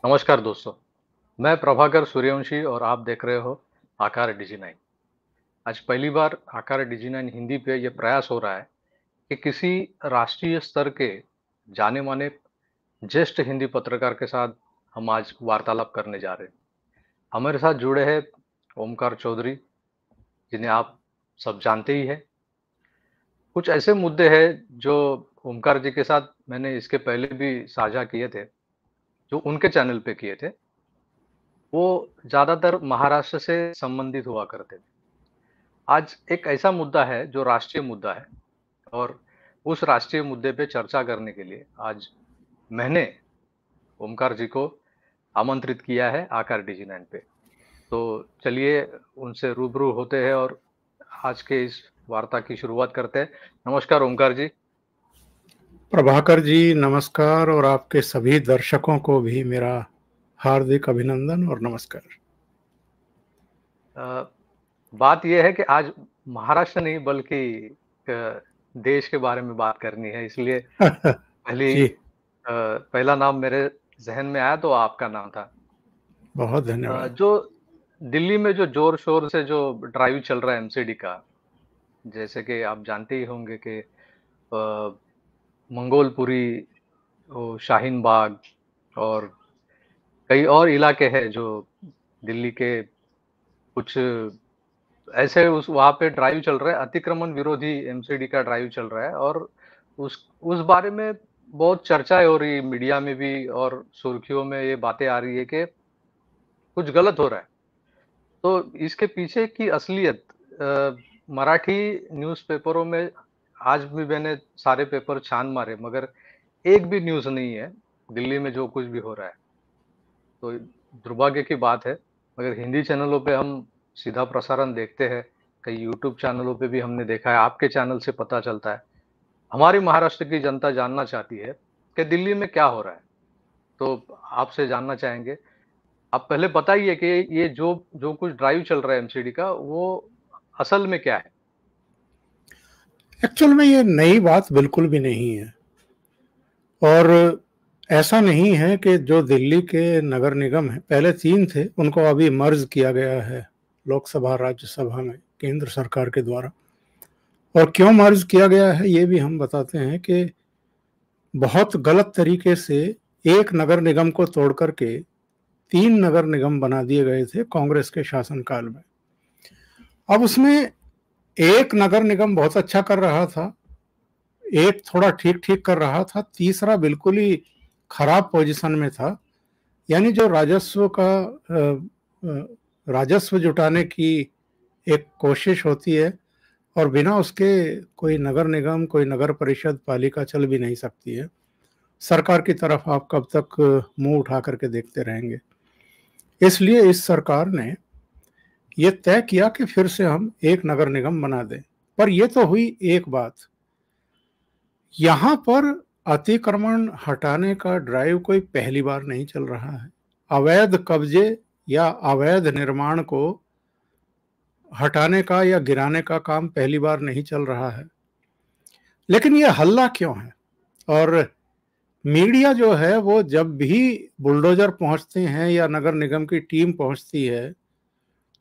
नमस्कार दोस्तों, मैं प्रभाकर सूर्यवंशी और आप देख रहे हो आकार डिजी 9। आज पहली बार आकार डिजी 9 हिंदी पे ये प्रयास हो रहा है कि किसी राष्ट्रीय स्तर के जाने-माने ज्येष्ठ हिंदी पत्रकार के साथ हम आज वार्तालाप करने जा रहे हैं। हमारे साथ जुड़े हैं ओमकार चौधरी, जिन्हें आप सब जानते ही हैं। कुछ ऐसे मुद्दे हैं जो ओमकार जी के साथ मैंने इसके पहले भी साझा किए थे, जो उनके चैनल पे किए थे। वो ज़्यादातर महाराष्ट्र से संबंधित हुआ करते थे। आज एक ऐसा मुद्दा है जो राष्ट्रीय मुद्दा है और उस राष्ट्रीय मुद्दे पे चर्चा करने के लिए आज मैंने ओमकार जी को आमंत्रित किया है आकार डिजी 9 पे। तो चलिए उनसे रूबरू होते हैं और आज के इस वार्ता की शुरुआत करते हैं। नमस्कार ओमकार जी। प्रभाकर जी नमस्कार और आपके सभी दर्शकों को भी मेरा हार्दिक अभिनंदन और नमस्कार। बात यह है कि आज महाराष्ट्र नहीं बल्कि देश के बारे में बात करनी है, इसलिए जी पहला नाम मेरे ज़हन में आया तो आपका नाम था। बहुत धन्यवाद। जो दिल्ली में जो ज़ोर-शोर से जो ड्राइव चल रहा है एमसीडी का, जैसे कि आप जानते ही होंगे कि मंगोलपुरी, वो शाहीन बाग और कई और इलाके हैं जो दिल्ली के कुछ ऐसे उस वहाँ पे ड्राइव चल रहा है, अतिक्रमण विरोधी एमसीडी का ड्राइव चल रहा है और उस बारे में बहुत चर्चाएँ हो रही है मीडिया में भी और सुर्खियों में ये बातें आ रही है कि कुछ गलत हो रहा है। तो इसके पीछे की असलियत मराठी न्यूज़पेपरों में आज भी मैंने सारे पेपर छान मारे मगर एक भी न्यूज़ नहीं है, दिल्ली में जो कुछ भी हो रहा है। तो दुर्भाग्य की बात है, मगर हिंदी चैनलों पे हम सीधा प्रसारण देखते हैं, कई यूट्यूब चैनलों पे भी हमने देखा है, आपके चैनल से पता चलता है। हमारी महाराष्ट्र की जनता जानना चाहती है कि दिल्ली में क्या हो रहा है? तो आपसे जानना चाहेंगे। आप पहले बताइए कि ये जो जो कुछ ड्राइव चल रहा है एमसीडी का, वो असल में क्या है? एक्चुअल में ये नई बात बिल्कुल भी नहीं है और ऐसा नहीं है कि जो दिल्ली के नगर निगम है, पहले 3 थे, उनको अभी मर्ज किया गया है लोकसभा राज्यसभा में केंद्र सरकार के द्वारा। और क्यों मर्ज किया गया है ये भी हम बताते हैं कि बहुत गलत तरीके से एक नगर निगम को तोड़ करके 3 नगर निगम बना दिए गए थे कांग्रेस के शासनकाल में। अब उसमें एक नगर निगम बहुत अच्छा कर रहा था, एक थोड़ा ठीक ठीक कर रहा था, तीसरा बिल्कुल ही खराब पोजीशन में था। यानी जो राजस्व जुटाने की एक कोशिश होती है और बिना उसके कोई नगर निगम, कोई नगर परिषद, पालिका चल भी नहीं सकती है। सरकार की तरफ आप कब तक मुंह उठा करके देखते रहेंगे। इसलिए इस सरकार ने ये तय किया कि फिर से हम एक नगर निगम बना दें। पर यह तो हुई एक बात। यहां पर अतिक्रमण हटाने का ड्राइव कोई पहली बार नहीं चल रहा है। अवैध कब्जे या अवैध निर्माण को हटाने का या गिराने का काम पहली बार नहीं चल रहा है। लेकिन यह हल्ला क्यों है? और मीडिया जो है वो जब भी बुलडोजर पहुंचते हैं या नगर निगम की टीम पहुंचती है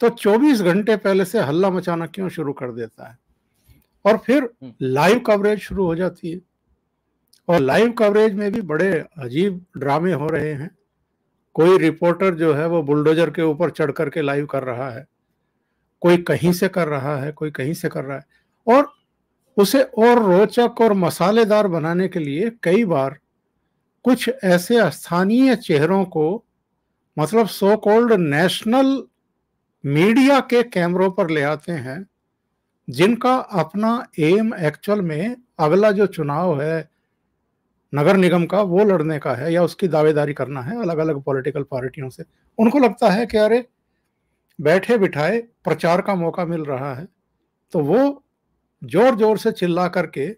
तो 24 घंटे पहले से हल्ला मचाना क्यों शुरू कर देता है और फिर लाइव कवरेज शुरू हो जाती है। और लाइव कवरेज में भी बड़े अजीब ड्रामे हो रहे हैं। कोई रिपोर्टर जो है वो बुलडोजर के ऊपर चढ़ करके लाइव कर रहा है, कोई कहीं से कर रहा है, कोई कहीं से कर रहा है। और उसे और रोचक और मसालेदार बनाने के लिए कई बार कुछ ऐसे स्थानीय चेहरों को, मतलब सो कॉल्ड नेशनल मीडिया के कैमरों पर ले आते हैं, जिनका अपना एम एक्चुअल में अगला जो चुनाव है नगर निगम का वो लड़ने का है या उसकी दावेदारी करना है अलग अलग पॉलिटिकल पार्टियों से। उनको लगता है कि अरे बैठे बिठाए प्रचार का मौका मिल रहा है, तो वो जोर जोर से चिल्ला करके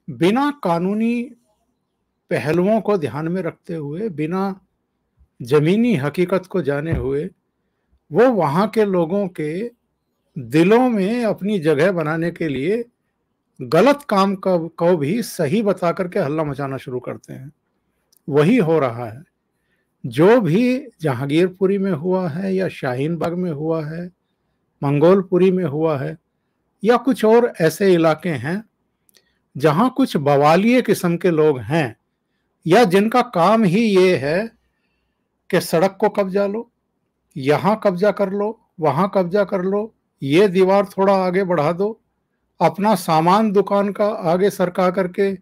बिना कानूनी पहलुओं को ध्यान में रखते हुए, बिना जमीनी हकीकत को जाने हुए, वो वहां के लोगों के दिलों में अपनी जगह बनाने के लिए गलत काम को भी सही बता करके हल्ला मचाना शुरू करते हैं। वही हो रहा है। जो भी जहांगीरपुरी में हुआ है या शाहीन बाग में हुआ है, मंगोलपुरी में हुआ है, या कुछ और ऐसे इलाके हैं जहां कुछ बवालिए किस्म के लोग हैं या जिनका काम ही ये है कि सड़क को कब्जा लो, यहां कब्जा कर लो, वहां कब्जा कर लो, ये दीवार थोड़ा आगे बढ़ा दो, अपना सामान दुकान का आगे सरका करके,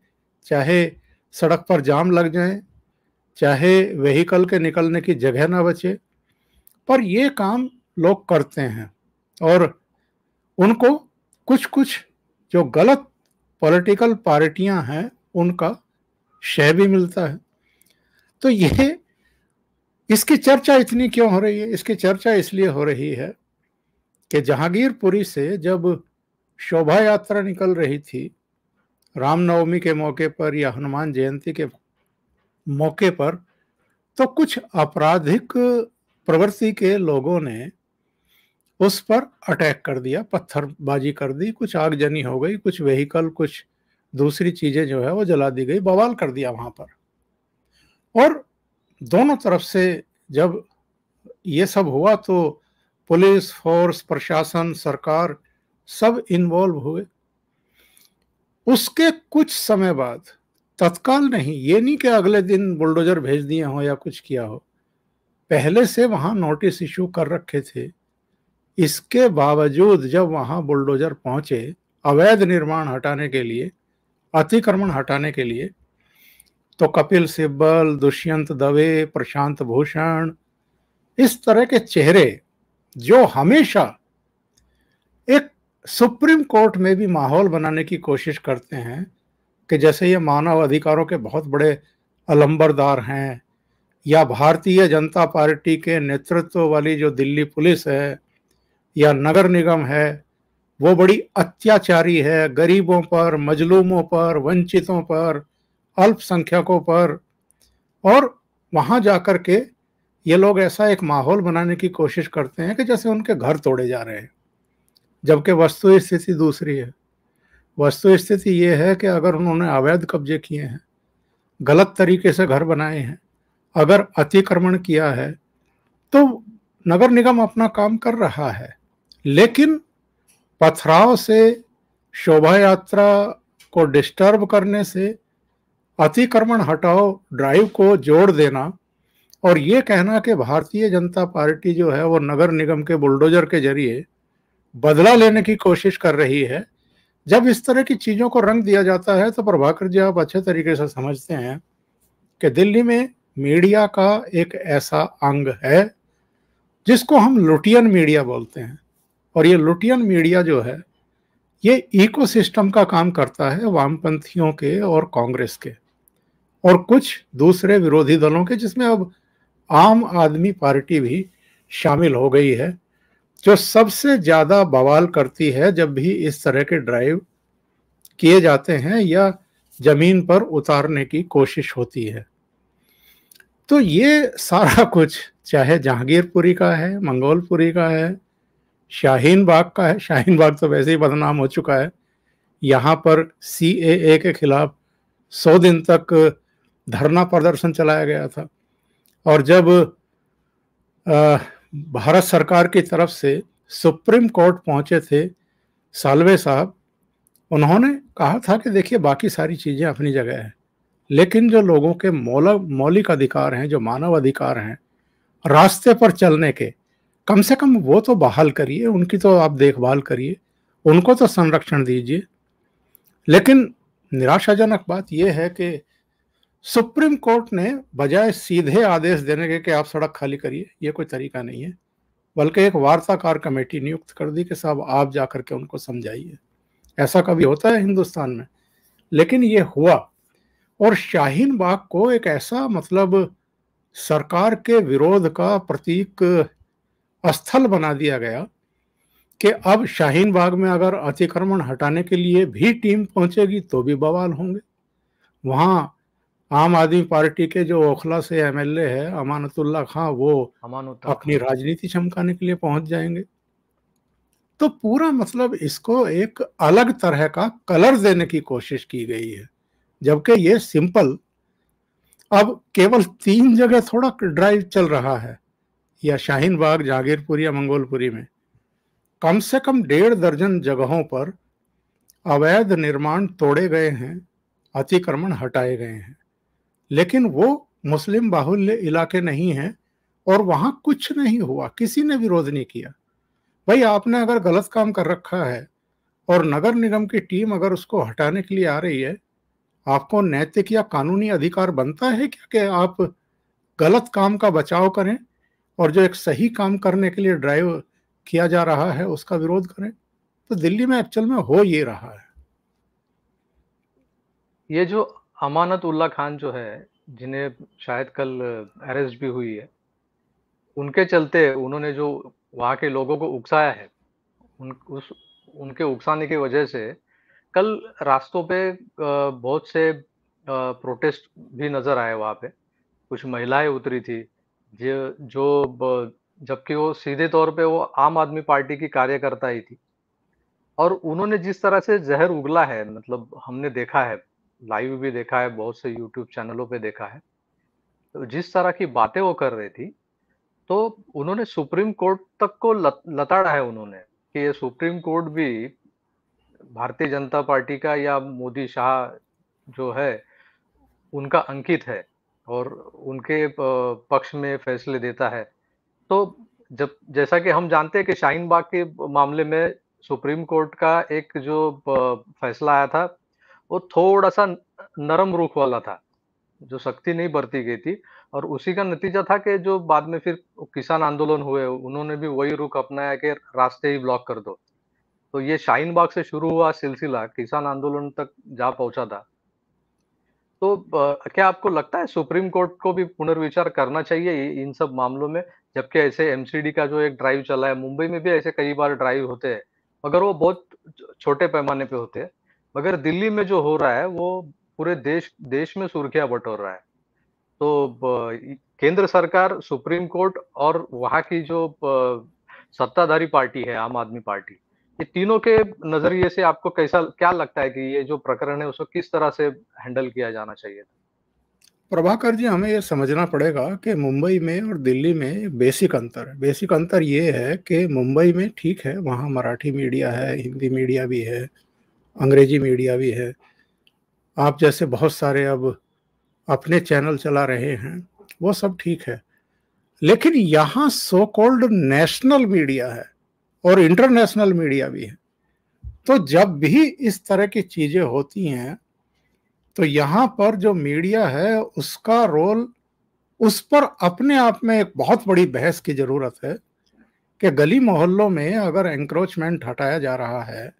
चाहे सड़क पर जाम लग जाए, चाहे व्हीकल के निकलने की जगह ना बचे, पर ये काम लोग करते हैं और उनको कुछ कुछ जो गलत पॉलिटिकल पार्टियां हैं उनका श्रेय भी मिलता है। तो ये इसकी चर्चा इतनी क्यों हो रही है? इसकी चर्चा इसलिए हो रही है कि जहांगीरपुरी से जब शोभा यात्रा निकल रही थी रामनवमी के मौके पर या हनुमान जयंती के मौके पर, तो कुछ आपराधिक प्रवृत्ति के लोगों ने उस पर अटैक कर दिया, पत्थरबाजी कर दी, कुछ आगजनी हो गई, कुछ व्हीकल, कुछ दूसरी चीजें जो है वो जला दी गई, बवाल कर दिया वहां पर। और दोनों तरफ से जब ये सब हुआ तो पुलिस फोर्स, प्रशासन, सरकार सब इन्वॉल्व हुए। उसके कुछ समय बाद, तत्काल नहीं, ये नहीं कि अगले दिन बुलडोजर भेज दिए हो या कुछ किया हो, पहले से वहां नोटिस इशू कर रखे थे। इसके बावजूद जब वहां बुलडोजर पहुंचे अवैध निर्माण हटाने के लिए, अतिक्रमण हटाने के लिए, तो कपिल सिब्बल, दुष्यंत दवे, प्रशांत भूषण, इस तरह के चेहरे जो हमेशा एक सुप्रीम कोर्ट में भी माहौल बनाने की कोशिश करते हैं कि जैसे ये मानव अधिकारों के बहुत बड़े अलंबरदार हैं, या भारतीय जनता पार्टी के नेतृत्व वाली जो दिल्ली पुलिस है या नगर निगम है वो बड़ी अत्याचारी है गरीबों पर, मजलूमों पर, वंचितों पर, अल्पसंख्यकों पर, और वहां जाकर के ये लोग ऐसा एक माहौल बनाने की कोशिश करते हैं कि जैसे उनके घर तोड़े जा रहे हैं, जबकि वस्तु स्थिति दूसरी है। वस्तु स्थिति ये है कि अगर उन्होंने अवैध कब्जे किए हैं, गलत तरीके से घर बनाए हैं, अगर अतिक्रमण किया है, तो नगर निगम अपना काम कर रहा है, लेकिन पथराव से, शोभा यात्रा को डिस्टर्ब करने से, अतिक्रमण हटाओ ड्राइव को जोड़ देना और ये कहना कि भारतीय जनता पार्टी जो है वो नगर निगम के बुलडोजर के जरिए बदला लेने की कोशिश कर रही है, जब इस तरह की चीजों को रंग दिया जाता है तो प्रभाकर जी आप अच्छे तरीके से समझते हैं कि दिल्ली में मीडिया का एक ऐसा अंग है जिसको हम लुटियन मीडिया बोलते हैं, और ये लुटियन मीडिया जो है ये इकोसिस्टम का काम करता है वामपंथियों के और कांग्रेस के और कुछ दूसरे विरोधी दलों के, जिसमें अब आम आदमी पार्टी भी शामिल हो गई है, जो सबसे ज्यादा बवाल करती है जब भी इस तरह के ड्राइव किए जाते हैं या जमीन पर उतारने की कोशिश होती है। तो ये सारा कुछ चाहे जहांगीरपुरी का है, मंगोलपुरी का है, शाहीन बाग का है, शाहीन बाग तो वैसे ही बदनाम हो चुका है, यहाँ पर CAA के खिलाफ 100 दिन तक धरना प्रदर्शन चलाया गया था, और जब भारत सरकार की तरफ से सुप्रीम कोर्ट पहुंचे थे साल्वे साहब, उन्होंने कहा था कि देखिए बाकी सारी चीजें अपनी जगह है, लेकिन जो लोगों के मौलिक अधिकार हैं, जो मानव अधिकार हैं रास्ते पर चलने के, कम से कम वो तो बहाल करिए, उनकी तो आप देखभाल करिए, उनको तो संरक्षण दीजिए। लेकिन निराशाजनक बात यह है कि सुप्रीम कोर्ट ने बजाय सीधे आदेश देने के कि आप सड़क खाली करिए, ये कोई तरीका नहीं है, बल्कि एक वार्ताकार कमेटी नियुक्त कर दी कि साहब आप जाकर के उनको समझाइए। ऐसा कभी होता है हिंदुस्तान में? लेकिन ये हुआ, और शाहीन बाग को एक ऐसा मतलब सरकार के विरोध का प्रतीक स्थल बना दिया गया कि अब शाहीन बाग में अगर अतिक्रमण हटाने के लिए भी टीम पहुंचेगी तो भी बवाल होंगे। वहां आम आदमी पार्टी के जो ओखला से MLA है अमानतुल्लाह खां, वो अपनी राजनीति चमकाने के लिए पहुंच जाएंगे। तो पूरा मतलब इसको एक अलग तरह का कलर देने की कोशिश की गई है, जबकि ये सिंपल अब केवल 3 जगह थोड़ा ड्राइव चल रहा है, या शाहीन बाग, जहांगीरपुरी या मंगोलपुरी में कम से कम 1.5 दर्जन जगहों पर अवैध निर्माण तोड़े गए हैं, अतिक्रमण हटाए गए हैं, लेकिन वो मुस्लिम बाहुल्य इलाके नहीं हैं और वहां कुछ नहीं हुआ, किसी ने विरोध नहीं किया। भाई, आपने अगर गलत काम कर रखा है और नगर निगम की टीम अगर उसको हटाने के लिए आ रही है, आपको नैतिक या कानूनी अधिकार बनता है क्या कि आप गलत काम का बचाव करें और जो एक सही काम करने के लिए ड्राइव किया जा रहा है उसका विरोध करें? तो दिल्ली में एक्चुअल में हो ये रहा है। ये जो अमानत उल्ला खान जो है, जिन्हें शायद कल अरेस्ट भी हुई है, उनके चलते उन्होंने जो वहाँ के लोगों को उकसाया है, उनके उकसाने की वजह से कल रास्तों पे बहुत से प्रोटेस्ट भी नजर आए वहाँ पे। कुछ महिलाएं उतरी थी जबकि वो सीधे तौर पे वो आम आदमी पार्टी की कार्यकर्ता ही थी, और उन्होंने जिस तरह से जहर उगला है, मतलब हमने देखा है, लाइव भी देखा है, बहुत से यूट्यूब चैनलों पे देखा है, तो जिस तरह की बातें वो कर रही थी, तो उन्होंने सुप्रीम कोर्ट तक को लताड़ा है उन्होंने, कि ये सुप्रीम कोर्ट भी भारतीय जनता पार्टी का या मोदी शाह जो है उनका अंकित है और उनके पक्ष में फैसले देता है। तो जब जैसा कि हम जानते हैं कि शाहीन बाग के मामले में सुप्रीम कोर्ट का एक जो फैसला आया था, वो थोड़ा सा नरम रुख वाला था, जो सख्ती नहीं बरती गई थी, और उसी का नतीजा था कि जो बाद में फिर किसान आंदोलन हुए, उन्होंने भी वही रुख अपनाया कि रास्ते ही ब्लॉक कर दो। तो ये शाहीन बाग से शुरू हुआ सिलसिला किसान आंदोलन तक जा पहुंचा था। तो क्या आपको लगता है सुप्रीम कोर्ट को भी पुनर्विचार करना चाहिए इन सब मामलों में? जबकि ऐसे एमसीडी का जो एक ड्राइव चला है, मुंबई में भी ऐसे कई बार ड्राइव होते हैं, मगर वो बहुत छोटे पैमाने पे होते हैं। मगर दिल्ली में जो हो रहा है वो पूरे देश देश में सुर्खियां बटोर रहा है। तो केंद्र सरकार, सुप्रीम कोर्ट और वहाँ की जो सत्ताधारी पार्टी है, आम आदमी पार्टी, ये तीनों के नजरिए से आपको कैसा क्या लगता है कि ये जो प्रकरण है उसको किस तरह से हैंडल किया जाना चाहिए था? प्रभाकर जी, हमें ये समझना पड़ेगा कि मुंबई में और दिल्ली में बेसिक अंतर है। बेसिक अंतर ये है कि मुंबई में ठीक है, वहाँ मराठी मीडिया है, हिंदी मीडिया भी है, अंग्रेजी मीडिया भी है, आप जैसे बहुत सारे अब अपने चैनल चला रहे हैं, वो सब ठीक है। लेकिन यहाँ सो कॉल्ड नेशनल मीडिया है और इंटरनेशनल मीडिया भी है। तो जब भी इस तरह की चीजें होती हैं, तो यहाँ पर जो मीडिया है उसका रोल, उस पर अपने आप में एक बहुत बड़ी बहस की जरूरत है कि गली मोहल्लों में अगर एंक्रोचमेंट हटाया जा रहा है,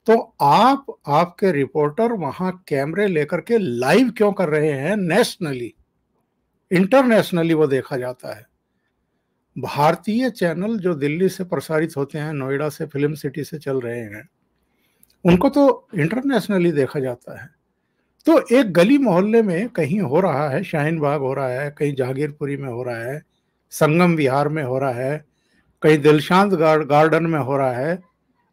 तो आपके रिपोर्टर वहां कैमरे लेकर के लाइव क्यों कर रहे हैं? नेशनली, इंटरनेशनली वो देखा जाता है। भारतीय चैनल जो दिल्ली से प्रसारित होते हैं, नोएडा से, फिल्म सिटी से चल रहे हैं, उनको तो इंटरनेशनली देखा जाता है। तो एक गली मोहल्ले में कहीं हो रहा है, शाहीन बाग हो रहा है, कहीं जहांगीरपुरी में हो रहा है, संगम विहार में हो रहा है, कहीं दिलशाद गार्डन में हो रहा है,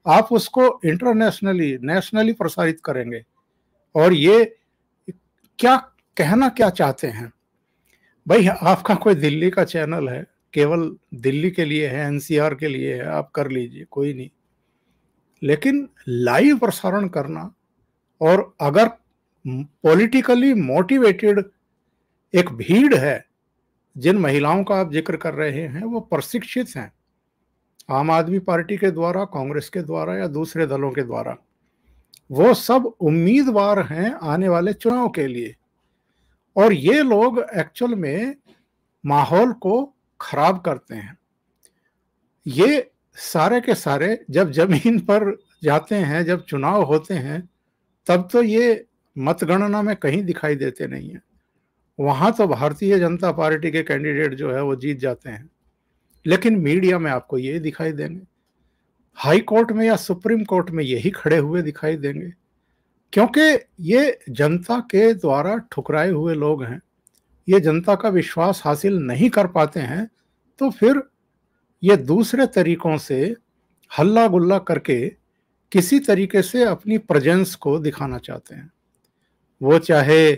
आप उसको इंटरनेशनली, नेशनली प्रसारित करेंगे। और ये क्या कहना क्या चाहते हैं? भाई, आपका कोई दिल्ली का चैनल है, केवल दिल्ली के लिए है, एनसीआर के लिए है, आप कर लीजिए, कोई नहीं। लेकिन लाइव प्रसारण करना, और अगर पॉलिटिकली मोटिवेटेड एक भीड़ है, जिन महिलाओं का आप जिक्र कर रहे हैं वो प्रशिक्षित हैं आम आदमी पार्टी के द्वारा, कांग्रेस के द्वारा या दूसरे दलों के द्वारा, वो सब उम्मीदवार हैं आने वाले चुनाव के लिए, और ये लोग एक्चुअल में माहौल को खराब करते हैं। ये सारे के सारे जब जमीन पर जाते हैं, जब चुनाव होते हैं, तब तो ये मतगणना में कहीं दिखाई देते नहीं है। वहां तो भारतीय जनता पार्टी के कैंडिडेट जो है वो जीत जाते हैं, लेकिन मीडिया में आपको ये दिखाई देंगे, हाई कोर्ट में या सुप्रीम कोर्ट में यही खड़े हुए दिखाई देंगे, क्योंकि ये जनता के द्वारा ठुकराए हुए लोग हैं। ये जनता का विश्वास हासिल नहीं कर पाते हैं, तो फिर ये दूसरे तरीकों से हल्ला गुल्ला करके किसी तरीके से अपनी प्रेजेंस को दिखाना चाहते हैं। वो चाहे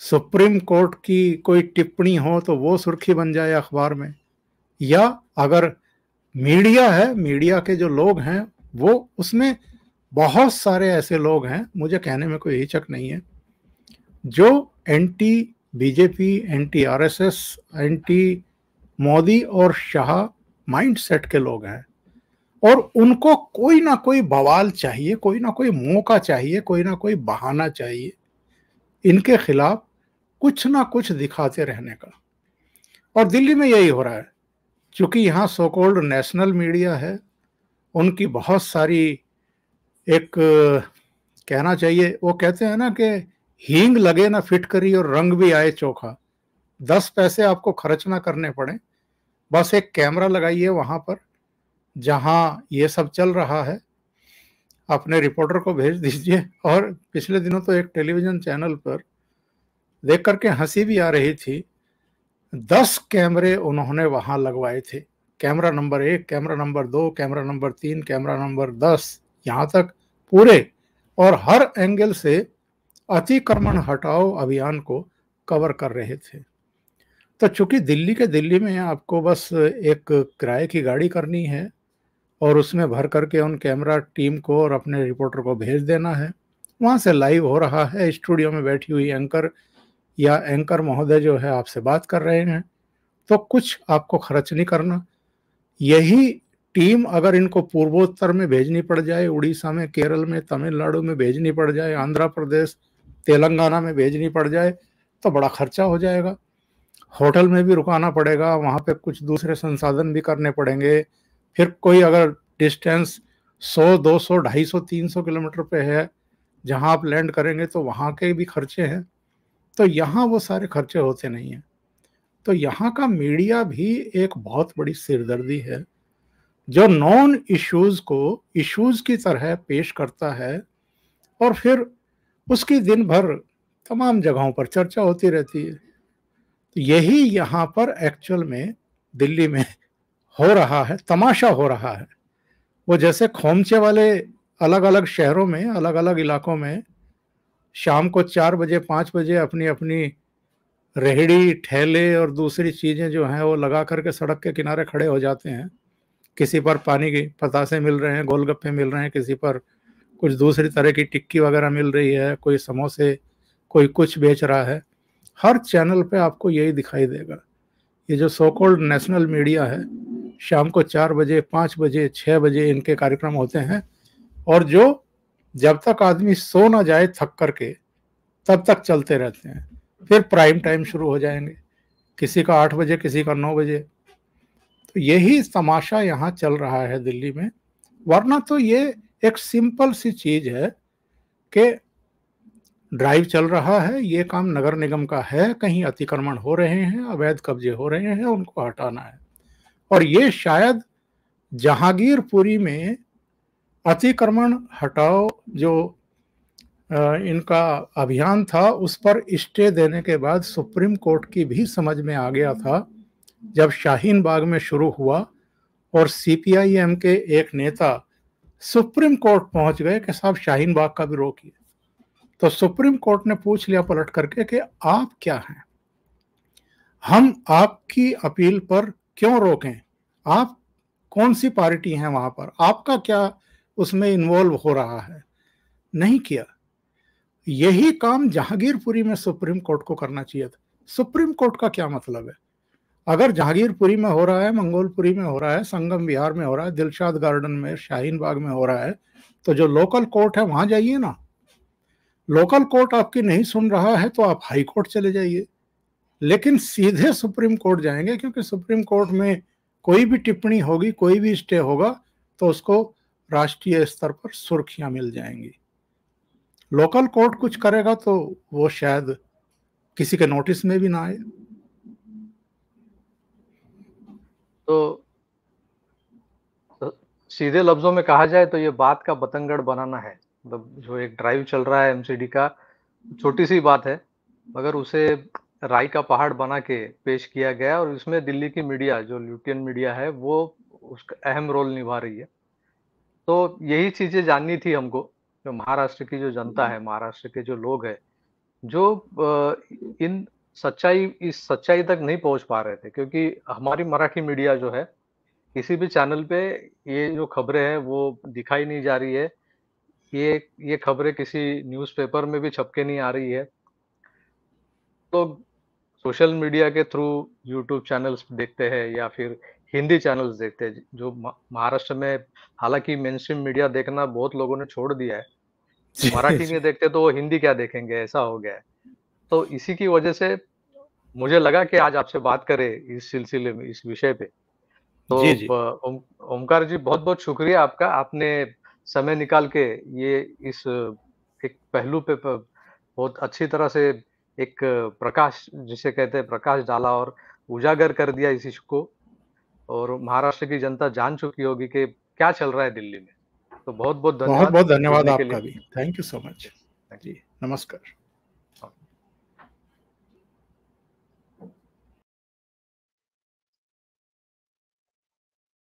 सुप्रीम कोर्ट की कोई टिप्पणी हो तो वो सुर्खी बन जाए अखबार में, या अगर मीडिया है, मीडिया के जो लोग हैं वो, उसमें बहुत सारे ऐसे लोग हैं, मुझे कहने में कोई हिचक नहीं है, जो anti BJP, anti RSS, anti Modi और शाह माइंडसेट के लोग हैं, और उनको कोई ना कोई बवाल चाहिए, कोई ना कोई मौका चाहिए, कोई ना कोई बहाना चाहिए इनके खिलाफ कुछ ना कुछ दिखाते रहने का। और दिल्ली में यही हो रहा है, क्योंकि यहाँ सो कॉल्ड नेशनल मीडिया है, उनकी बहुत सारी, एक कहना चाहिए, वो कहते हैं ना कि हींग लगे ना फिटकरी और रंग भी आए चोखा। 10 पैसे आपको खर्च ना करने पड़े, बस एक कैमरा लगाइए वहां पर जहां ये सब चल रहा है, अपने रिपोर्टर को भेज दीजिए। और पिछले दिनों तो एक टेलीविजन चैनल पर देख करके हंसी भी आ रही थी, 10 कैमरे उन्होंने वहां लगवाए थे, camera number 1, camera number 2, camera number 3, camera number 10, यहां तक पूरे, और हर एंगल से अतिक्रमण हटाओ अभियान को कवर कर रहे थे। तो चूंकि दिल्ली में आपको बस एक किराए की गाड़ी करनी है और उसमें भर करके उन कैमरा टीम को और अपने रिपोर्टर को भेज देना है, वहां से लाइव हो रहा है, स्टूडियो में बैठी हुई एंकर या एंकर महोदय जो है आपसे बात कर रहे हैं, तो कुछ आपको खर्च नहीं करना। यही टीम अगर इनको पूर्वोत्तर में भेजनी पड़ जाए, उड़ीसा में, केरल में, तमिलनाडु में भेजनी पड़ जाए, आंध्र प्रदेश, तेलंगाना में भेजनी पड़ जाए, तो बड़ा खर्चा हो जाएगा, होटल में भी रुकाना पड़ेगा, वहां पे कुछ दूसरे संसाधन भी करने पड़ेंगे। फिर कोई अगर डिस्टेंस 100, 200, 250, 300 किलोमीटर पे है जहां आप लैंड करेंगे, तो वहां के भी खर्चे हैं। तो यहाँ वो सारे खर्चे होते नहीं हैं। तो यहाँ का मीडिया भी एक बहुत बड़ी सिरदर्दी है, जो नॉन इश्यूज को इश्यूज की तरह पेश करता है, और फिर उसकी दिन भर तमाम जगहों पर चर्चा होती रहती है। तो यही यहाँ पर एक्चुअल में दिल्ली में हो रहा है, तमाशा हो रहा है। वो जैसे खोमचे वाले अलग अलग शहरों में, अलग अलग इलाकों में शाम को 4 बजे 5 बजे अपनी अपनी रेहड़ी ठेले और दूसरी चीजें जो हैं वो लगा करके सड़क के किनारे खड़े हो जाते हैं। किसी पर पानी के पतासे मिल रहे हैं, गोलगप्पे मिल रहे हैं, किसी पर कुछ दूसरी तरह की टिक्की वगैरह मिल रही है, कोई समोसे, कोई कुछ बेच रहा है। हर चैनल पे आपको यही दिखाई देगा। ये जो सो कॉल्ड नेशनल मीडिया है, शाम को 4 बजे 5 बजे 6 बजे इनके कार्यक्रम होते हैं, और जो जब तक आदमी सो ना जाए थक करके तब तक चलते रहते हैं। फिर प्राइम टाइम शुरू हो जाएंगे, किसी का 8 बजे, किसी का 9 बजे। तो यही तमाशा यहाँ चल रहा है दिल्ली में। वरना तो ये एक सिंपल सी चीज है कि ड्राइव चल रहा है, ये काम नगर निगम का है, कहीं अतिक्रमण हो रहे हैं, अवैध कब्जे हो रहे हैं, उनको हटाना है। और ये शायद जहांगीरपुरी में अतिक्रमण हटाओ जो इनका अभियान था, उस पर स्टे देने के बाद सुप्रीम कोर्ट की भी समझ में आ गया था, जब शाहीन बाग में शुरू हुआ और सीपीआईएम के एक नेता सुप्रीम कोर्ट पहुंच गए कि साहब शाहीन बाग का भी रोकिए। तो सुप्रीम कोर्ट ने पूछ लिया पलट करके कि आप क्या हैं, हम आपकी अपील पर क्यों रोकें, आप कौन सी पार्टी हैं वहां पर, आपका क्या उसमें इन्वॉल्व हो रहा है। नहीं किया। यही काम जहांगीरपुरी में सुप्रीम कोर्ट को करना चाहिए था। सुप्रीम कोर्ट का क्या मतलब है? अगर जहांगीरपुरी में हो रहा है, मंगोलपुरी में हो रहा है, संगम विहार में हो रहा है, दिलशाद गार्डन में, शाहीन बाग में हो रहा है, तो जो लोकल कोर्ट है वहां जाइए ना। लोकल कोर्ट आपकी नहीं सुन रहा है तो आप हाई कोर्ट चले जाइए, लेकिन सीधे सुप्रीम कोर्ट जाएंगे, क्योंकि सुप्रीम कोर्ट में कोई भी टिप्पणी होगी, कोई भी स्टे होगा, तो उसको राष्ट्रीय स्तर पर सुर्खियां मिल जाएंगी। लोकल कोर्ट कुछ करेगा तो वो शायद किसी के नोटिस में भी ना आए। तो सीधे लफ्जों में कहा जाए तो ये बात का बतंगड़ बनाना है। मतलब जो एक ड्राइव चल रहा है एमसीडी का, छोटी सी बात है, मगर उसे राई का पहाड़ बना के पेश किया गया, और इसमें दिल्ली की मीडिया, जो ल्यूटियन मीडिया है, वो उसका अहम रोल निभा रही है। तो यही चीजें जाननी थी हमको, जो महाराष्ट्र की जो जनता है, महाराष्ट्र के जो लोग हैं, जो इन इस सच्चाई तक नहीं पहुँच पा रहे थे, क्योंकि हमारी मराठी मीडिया जो है, किसी भी चैनल पे ये जो खबरें हैं वो दिखाई नहीं जा रही है। ये खबरें किसी न्यूज़पेपर में भी छप के नहीं आ रही है। लोग सोशल मीडिया के थ्रू यूट्यूब चैनल्स देखते हैं या फिर हिंदी चैनल्स देखते हैं, जो महाराष्ट्र में हालाँकि मेनस्ट्रीम मीडिया देखना बहुत लोगों ने छोड़ दिया है। जी, मराठी जी। नहीं देखते तो वो हिंदी क्या देखेंगे, ऐसा हो गया है। तो इसी की वजह से मुझे लगा कि आज आपसे बात करें इस सिलसिले में, इस विषय पे। तो जी, जी। ओमकार जी, बहुत-बहुत शुक्रिया आपका। आपने समय निकाल के ये इस एक पहलू पे बहुत अच्छी तरह से एक प्रकाश जिसे कहते हैं प्रकाश डाला और उजागर कर दिया इस इश्यू को, और महाराष्ट्र की जनता जान चुकी होगी कि क्या चल रहा है दिल्ली में। तो बहुत-बहुत धन्यवाद बहुत-बहुत धन्यवाद जुड़ने के आपका लिए। भी। Thank you so much. Yes, thank you. जी, नमस्कार।